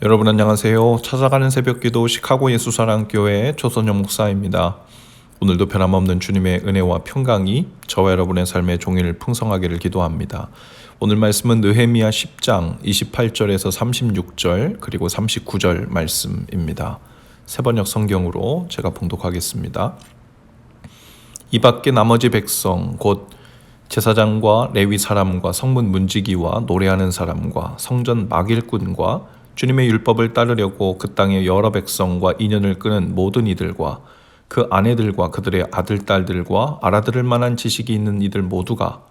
여러분 안녕하세요. 찾아가는 새벽기도 시카고 예수사랑교회 조선영 목사입니다. 오늘도 변함없는 주님의 은혜와 평강이 저와 여러분의 삶의 종일 풍성하기를 기도합니다. 오늘 말씀은 느헤미야 10장 28절에서 36절 그리고 39절 말씀입니다. 세번역 성경으로 제가 봉독하겠습니다. 이 밖에 나머지 백성 곧 제사장과 레위 사람과 성문 문지기와 노래하는 사람과 성전 막일꾼과 주님의 율법을 따르려고 그 땅의 여러 백성과 인연을 끄는 모든 이들과 그 아내들과 그들의 아들, 딸들과 알아들을 만한 지식이 있는 이들 모두가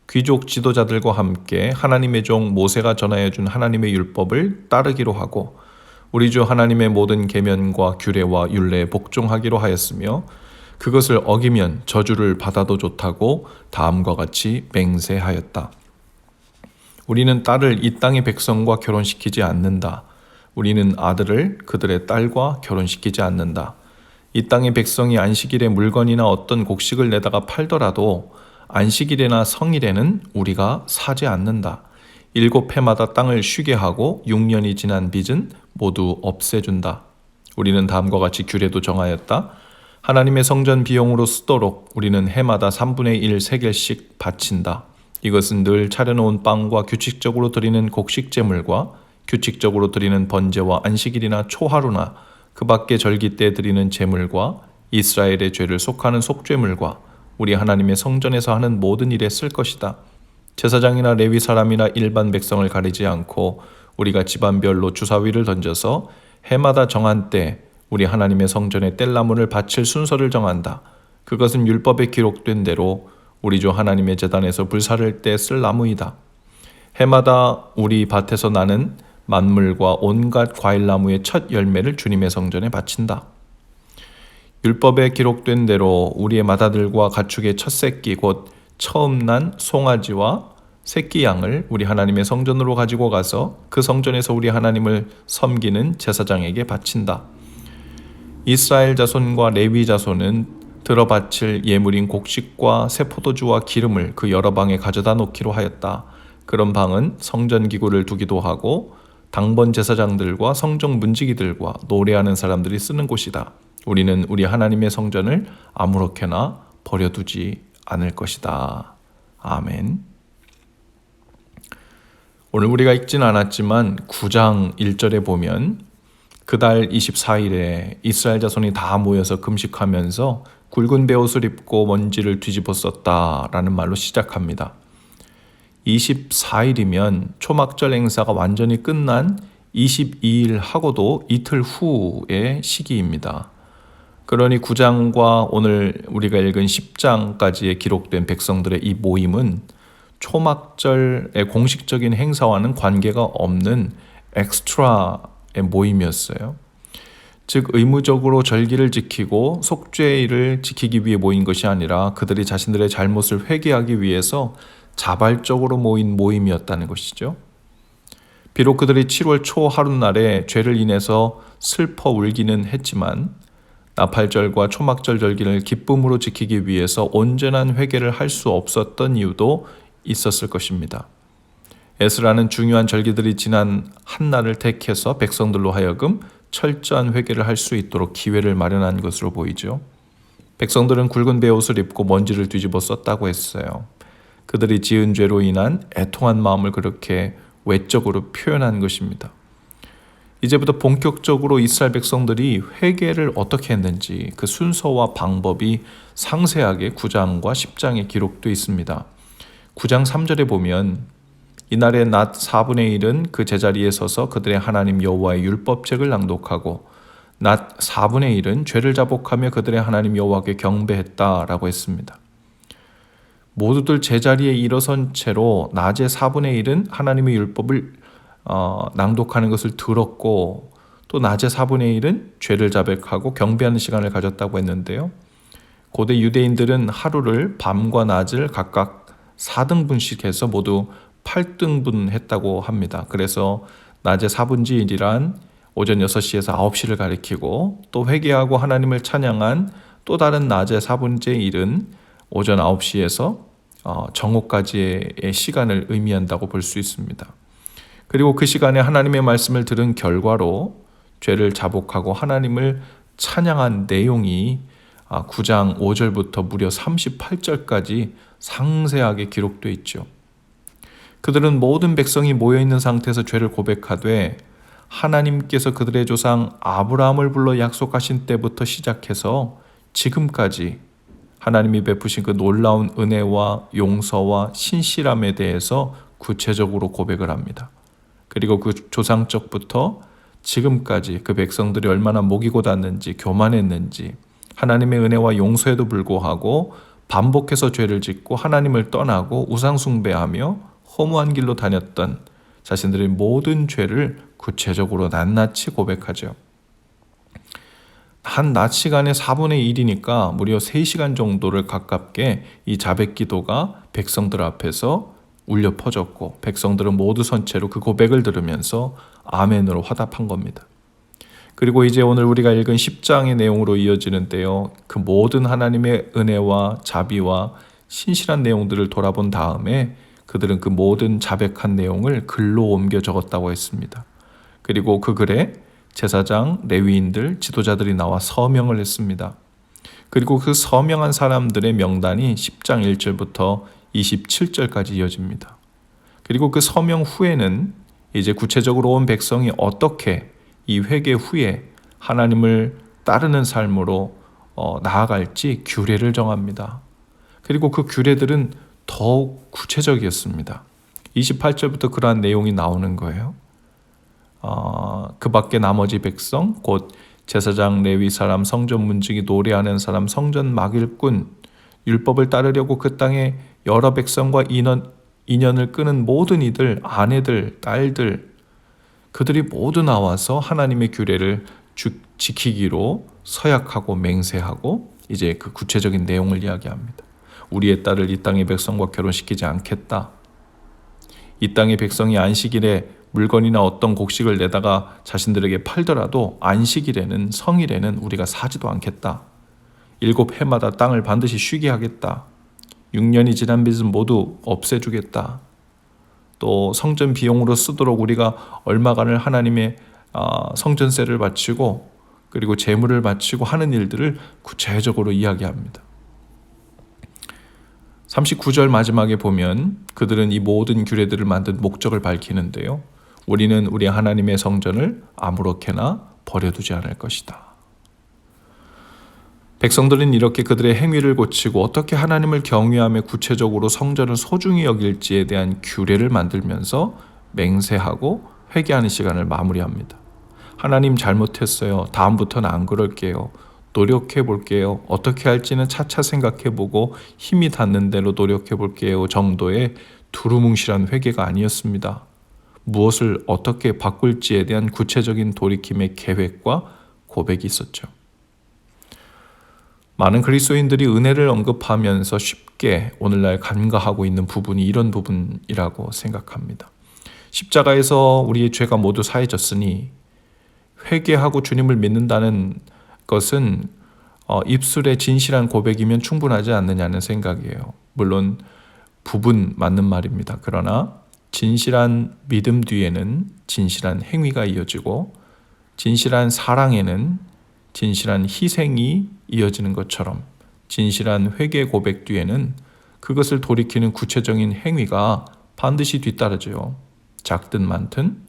귀족 지도자들과 함께 하나님의 종 모세가 전하여 준 하나님의 율법을 따르기로 하고 우리 주 하나님의 모든 계명과 규례와 율례에 복종하기로 하였으며 그것을 어기면 저주를 받아도 좋다고 다음과 같이 맹세하였다. 우리는 딸을 이 땅의 백성과 결혼시키지 않는다. 우리는 아들을 그들의 딸과 결혼시키지 않는다. 이 땅의 백성이 안식일에 물건이나 어떤 곡식을 내다가 팔더라도 안식일이나 성일에는 우리가 사지 않는다. 7해마다 땅을 쉬게 하고 6년이 지난 빚은 모두 없애준다. 우리는 다음과 같이 규례도 정하였다. 하나님의 성전 비용으로 쓰도록 우리는 해마다 3분의 1 세겔씩 바친다. 이것은 늘 차려놓은 빵과 규칙적으로 드리는 곡식 제물과 규칙적으로 드리는 번제와 안식일이나 초하루나 그 밖에 절기 때 드리는 제물과 이스라엘의 죄를 속하는 속죄물과 우리 하나님의 성전에서 하는 모든 일에 쓸 것이다. 제사장이나 레위 사람이나 일반 백성을 가리지 않고 우리가 집안별로 주사위를 던져서 해마다 정한 때 우리 하나님의 성전에 뗄나무를 바칠 순서를 정한다. 그것은 율법에 기록된 대로 우리 주 하나님의 제단에서 불사를 때 쓸 나무이다. 해마다 우리 밭에서 나는 만물과 온갖 과일나무의 첫 열매를 주님의 성전에 바친다. 율법에 기록된 대로 우리의 맏아들과 가축의 첫 새끼 곧 처음 난 송아지와 새끼 양을 우리 하나님의 성전으로 가지고 가서 그 성전에서 우리 하나님을 섬기는 제사장에게 바친다. 이스라엘 자손과 레위 자손은 들어 바칠 예물인 곡식과 새 포도주와 기름을 그 여러 방에 가져다 놓기로 하였다. 그런 방은 성전 기구를 두기도 하고 당번 제사장들과 성정 문지기들과 노래하는 사람들이 쓰는 곳이다. 우리는 우리 하나님의 성전을 아무렇게나 버려두지 않을 것이다. 아멘. 오늘 우리가 읽진 않았지만 9장 1절에 보면 그달 24일에 이스라엘 자손이 다 모여서 금식하면서 굵은 베옷을 입고 먼지를 뒤집어 썼다라는 말로 시작합니다. 24일이면 초막절 행사가 완전히 끝난 22일 하고도 이틀 후의 시기입니다. 그러니 9장과 오늘 우리가 읽은 10장까지에 기록된 백성들의 이 모임은 초막절의 공식적인 행사와는 관계가 없는 엑스트라의 모임이었어요. 즉 의무적으로 절기를 지키고 속죄일을 지키기 위해 모인 것이 아니라 그들이 자신들의 잘못을 회개하기 위해서 자발적으로 모인 모임이었다는 것이죠. 비록 그들이 7월 초 하룻날에 죄를 인해서 슬퍼 울기는 했지만 나팔절과 초막절 절기를 기쁨으로 지키기 위해서 온전한 회개를 할 수 없었던 이유도 있었을 것입니다. 에스라는 중요한 절기들이 지난 한 날을 택해서 백성들로 하여금 철저한 회개를 할 수 있도록 기회를 마련한 것으로 보이죠. 백성들은 굵은 베옷을 입고 먼지를 뒤집어 썼다고 했어요. 그들이 지은 죄로 인한 애통한 마음을 그렇게 외적으로 표현한 것입니다. 이제부터 본격적으로 이스라엘 백성들이 회개를 어떻게 했는지 그 순서와 방법이 상세하게 9장과 10장에 기록되어 있습니다. 9장 3절에 보면 이날의 낮 4분의 1은 그 제자리에 서서 그들의 하나님 여호와의 율법책을 낭독하고 낮 4분의 1은 죄를 자복하며 그들의 하나님 여호와께 경배했다라고 했습니다. 모두들 제자리에 일어선 채로 낮의 4분의 1은 하나님의 율법을 낭독하는 것을 들었고 또 낮의 4분의 1은 죄를 자백하고 경배하는 시간을 가졌다고 했는데요. 고대 유대인들은 하루를 밤과 낮을 각각 4등분씩 해서 모두 8등분 했다고 합니다. 그래서 낮의 4분의 1이란 오전 6시에서 9시를 가리키고 또 회개하고 하나님을 찬양한 또 다른 낮의 4분의 1은 오전 9시에서 정오까지의 시간을 의미한다고 볼 수 있습니다. 그리고 그 시간에 하나님의 말씀을 들은 결과로 죄를 자복하고 하나님을 찬양한 내용이 9장 5절부터 무려 38절까지 상세하게 기록되어 있죠. 그들은 모든 백성이 모여있는 상태에서 죄를 고백하되 하나님께서 그들의 조상 아브라함을 불러 약속하신 때부터 시작해서 지금까지 하나님이 베푸신 그 놀라운 은혜와 용서와 신실함에 대해서 구체적으로 고백을 합니다. 그리고 그 조상적부터 지금까지 그 백성들이 얼마나 목이 곧았는지, 교만했는지, 하나님의 은혜와 용서에도 불구하고 반복해서 죄를 짓고 하나님을 떠나고 우상 숭배하며 허무한 길로 다녔던 자신들의 모든 죄를 구체적으로 낱낱이 고백하죠. 한 낮 시간의 4분의 1이니까 무려 3시간 정도를 가깝게 이 자백 기도가 백성들 앞에서 울려 퍼졌고 백성들은 모두 선체로 그 고백을 들으면서 아멘으로 화답한 겁니다. 그리고 이제 오늘 우리가 읽은 10장의 내용으로 이어지는데요. 그 모든 하나님의 은혜와 자비와 신실한 내용들을 돌아본 다음에 그들은 그 모든 자백한 내용을 글로 옮겨 적었다고 했습니다. 그리고 그 글에 제사장, 레위인들, 지도자들이 나와 서명을 했습니다. 그리고 그 서명한 사람들의 명단이 10장 1절부터 27절까지 이어집니다. 그리고 그 서명 후에는 이제 구체적으로 온 백성이 어떻게 이 회개 후에 하나님을 따르는 삶으로 나아갈지 규례를 정합니다. 그리고 그 규례들은 더욱 구체적이었습니다. 28절부터 그러한 내용이 나오는 거예요. 그 밖에 나머지 백성, 곧 제사장, 레위 사람, 성전 문지기, 노래하는 사람, 성전 막일꾼, 율법을 따르려고 그 땅에 여러 백성과 인연을 끄는 모든 이들, 아내들, 딸들, 그들이 모두 나와서 하나님의 규례를 지키기로 서약하고 맹세하고 이제 그 구체적인 내용을 이야기합니다. 우리의 딸을 이 땅의 백성과 결혼시키지 않겠다. 이 땅의 백성이 안식일에 물건이나 어떤 곡식을 내다가 자신들에게 팔더라도 안식일에는, 성일에는 우리가 사지도 않겠다. 7해마다 땅을 반드시 쉬게 하겠다. 6년이 지난 빚은 모두 없애주겠다. 또 성전 비용으로 쓰도록 우리가 얼마간을 하나님의 성전세를 바치고 그리고 제물을 바치고 하는 일들을 구체적으로 이야기합니다. 39절 마지막에 보면 그들은 이 모든 규례들을 만든 목적을 밝히는데요. 우리는 우리 하나님의 성전을 아무렇게나 버려두지 않을 것이다. 백성들은 이렇게 그들의 행위를 고치고 어떻게 하나님을 경외하며 구체적으로 성전을 소중히 여길지에 대한 규례를 만들면서 맹세하고 회개하는 시간을 마무리합니다. 하나님 잘못했어요. 다음부터는 안 그럴게요. 노력해 볼게요. 어떻게 할지는 차차 생각해 보고 힘이 닿는 대로 노력해 볼게요 정도의 두루뭉실한 회개가 아니었습니다. 무엇을 어떻게 바꿀지에 대한 구체적인 돌이킴의 계획과 고백이 있었죠. 많은 그리스도인들이 은혜를 언급하면서 쉽게 오늘날 간과하고 있는 부분이 이런 부분이라고 생각합니다. 십자가에서 우리의 죄가 모두 사해졌으니 회개하고 주님을 믿는다는 것은 입술의 진실한 고백이면 충분하지 않느냐는 생각이에요. 물론 부분 맞는 말입니다. 그러나 진실한 믿음 뒤에는 진실한 행위가 이어지고 진실한 사랑에는 진실한 희생이 이어지는 것처럼 진실한 회개 고백 뒤에는 그것을 돌이키는 구체적인 행위가 반드시 뒤따르죠. 작든 많든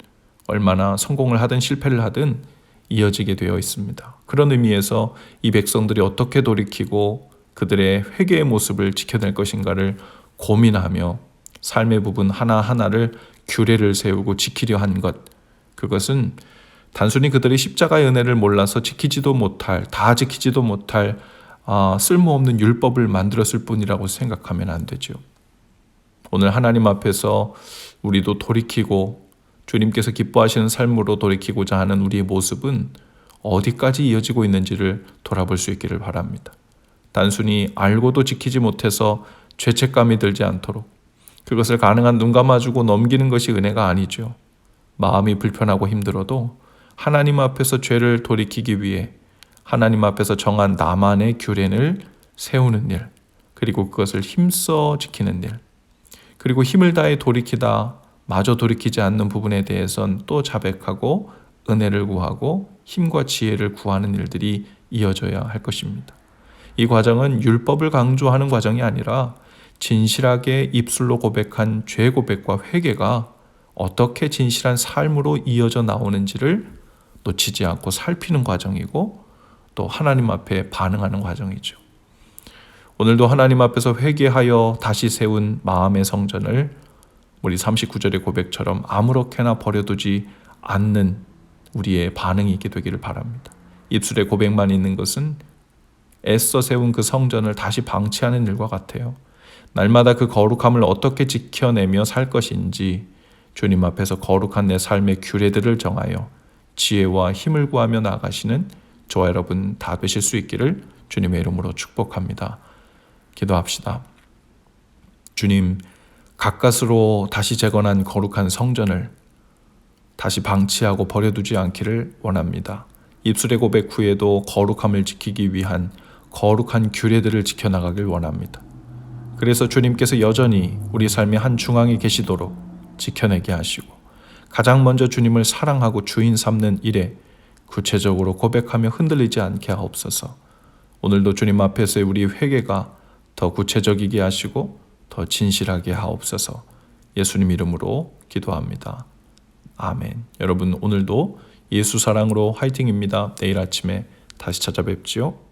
얼마나 성공을 하든 실패를 하든 이어지게 되어 있습니다. 그런 의미에서 이 백성들이 어떻게 돌이키고 그들의 회개의 모습을 지켜낼 것인가를 고민하며 삶의 부분 하나하나를 규례를 세우고 지키려 한 것, 그것은 단순히 그들이 십자가의 은혜를 몰라서 다 지키지도 못할 쓸모없는 율법을 만들었을 뿐이라고 생각하면 안 되죠. 오늘 하나님 앞에서 우리도 돌이키고 주님께서 기뻐하시는 삶으로 돌이키고자 하는 우리의 모습은 어디까지 이어지고 있는지를 돌아볼 수 있기를 바랍니다. 단순히 알고도 지키지 못해서 죄책감이 들지 않도록 그것을 가능한 눈 감아주고 넘기는 것이 은혜가 아니죠. 마음이 불편하고 힘들어도 하나님 앞에서 죄를 돌이키기 위해 하나님 앞에서 정한 나만의 규례를 세우는 일, 그리고 그것을 힘써 지키는 일, 그리고 힘을 다해 돌이키다 마저 돌이키지 않는 부분에 대해선 또 자백하고 은혜를 구하고 힘과 지혜를 구하는 일들이 이어져야 할 것입니다. 이 과정은 율법을 강조하는 과정이 아니라 진실하게 입술로 고백한 죄 고백과 회개가 어떻게 진실한 삶으로 이어져 나오는지를 놓치지 않고 살피는 과정이고 또 하나님 앞에 반응하는 과정이죠. 오늘도 하나님 앞에서 회개하여 다시 세운 마음의 성전을 우리 39절의 고백처럼 아무렇게나 버려두지 않는 우리의 반응이 있게 되기를 바랍니다. 입술에 고백만 있는 것은 애써 세운 그 성전을 다시 방치하는 일과 같아요. 날마다 그 거룩함을 어떻게 지켜내며 살 것인지 주님 앞에서 거룩한 내 삶의 규례들을 정하여 지혜와 힘을 구하며 나아가시는 저와 여러분 다 되실 수 있기를 주님의 이름으로 축복합니다. 기도합시다. 주님, 가까스로 다시 재건한 거룩한 성전을 다시 방치하고 버려두지 않기를 원합니다. 입술의 고백 후에도 거룩함을 지키기 위한 거룩한 규례들을 지켜나가길 원합니다. 그래서 주님께서 여전히 우리 삶의 한 중앙에 계시도록 지켜내게 하시고 가장 먼저 주님을 사랑하고 주인 삼는 일에 구체적으로 고백하며 흔들리지 않게 하옵소서. 오늘도 주님 앞에서의 우리 회개가 더 구체적이게 하시고 더 진실하게 하옵소서. 예수님 이름으로 기도합니다. 아멘. 여러분 오늘도 예수 사랑으로 화이팅입니다. 내일 아침에 다시 찾아뵙지요.